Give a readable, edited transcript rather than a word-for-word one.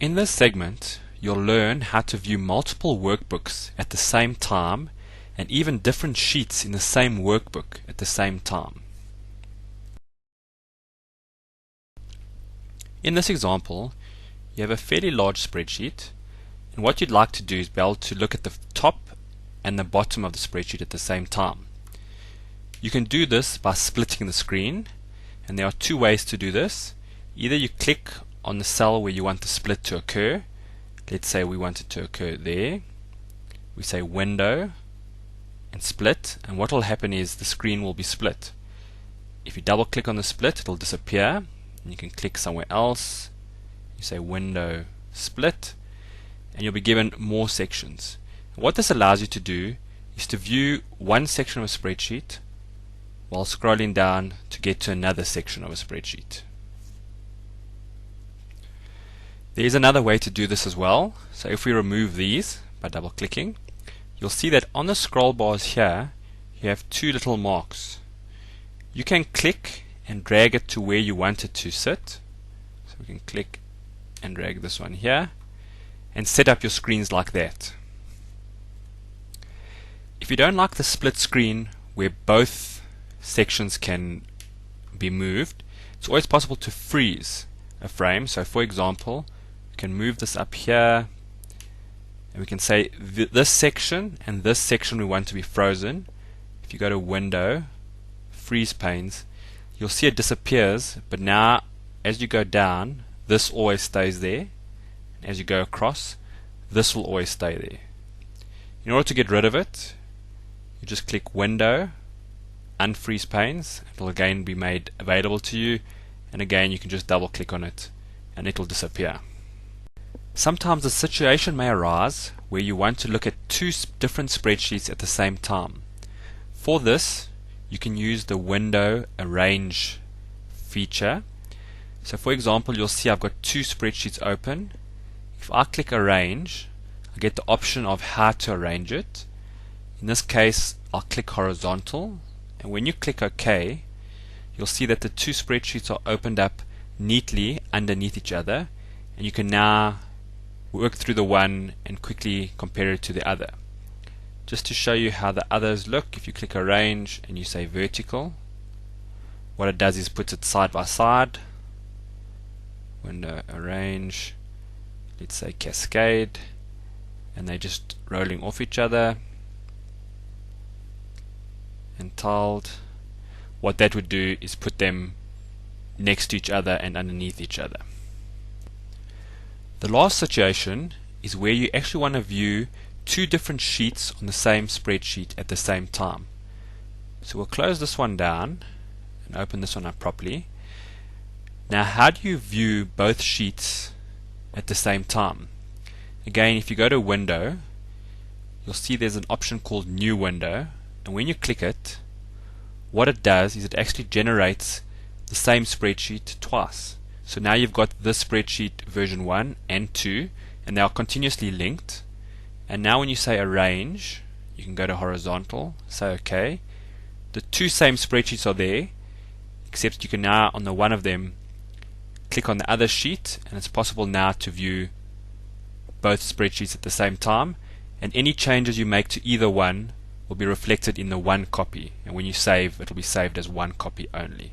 In this segment, you'll learn how to view multiple workbooks at the same time and even different sheets in the same workbook at the same time. In this example, you have a fairly large spreadsheet, and what you'd like to do is be able to look at the top and the bottom of the spreadsheet at the same time. You can do this by splitting the screen, and there are two ways to do this. Either you click on the cell where you want the split to occur. Let's say we want it to occur there. We say Window and Split, and what will happen is the screen will be split. If you double click on the split, it will disappear, and you can click somewhere else. You say Window Split, and you'll be given more sections. What this allows you to do is to view one section of a spreadsheet while scrolling down to get to another section of a spreadsheet. There is another way to do this as well. So if we remove these by double clicking, you'll see that on the scroll bars here you have two little marks. You can click and drag it to where you want it to sit. So we can click and drag this one here and set up your screens like that. If you don't like the split screen where both sections can be moved, it's always possible to freeze a frame. So for example, we can move this up here and we can say this section and this section we want to be frozen. If you go to Window, Freeze Panes, you'll see it disappears, but now as you go down, this always stays there. As you go across, this will always stay there. In order to get rid of it, you just click Window, Unfreeze Panes. It will again be made available to you, and again you can just double click on it and it will disappear. Sometimes a situation may arise where you want to look at two different spreadsheets at the same time. For this, you can use the Window Arrange feature. So for example, you'll see I've got two spreadsheets open. If I click Arrange, I get the option of how to arrange it. In this case, I'll click horizontal, and when you click OK, you'll see that the two spreadsheets are opened up neatly underneath each other, and you can now work through the one and quickly compare it to the other. Just to show you how the others look, if you click Arrange and you say Vertical, what it does is puts it side by side. Window Arrange, let's say Cascade, and they're just rolling off each other. And tiled, what that would do is put them next to each other and underneath each other. The last situation is where you actually want to view two different sheets on the same spreadsheet at the same time. So we'll close this one down and open this one up properly. Now, how do you view both sheets at the same time? Again, if you go to Window, you'll see there's an option called New Window, and when you click it, what it does is it actually generates the same spreadsheet twice. So now you've got this spreadsheet version 1 and 2, and they are continuously linked. And now when you say Arrange, you can go to horizontal, say OK. The two same spreadsheets are there, except you can now on the one of them click on the other sheet, and it's possible now to view both spreadsheets at the same time, and any changes you make to either one will be reflected in the one copy, and when you save, it will be saved as one copy only.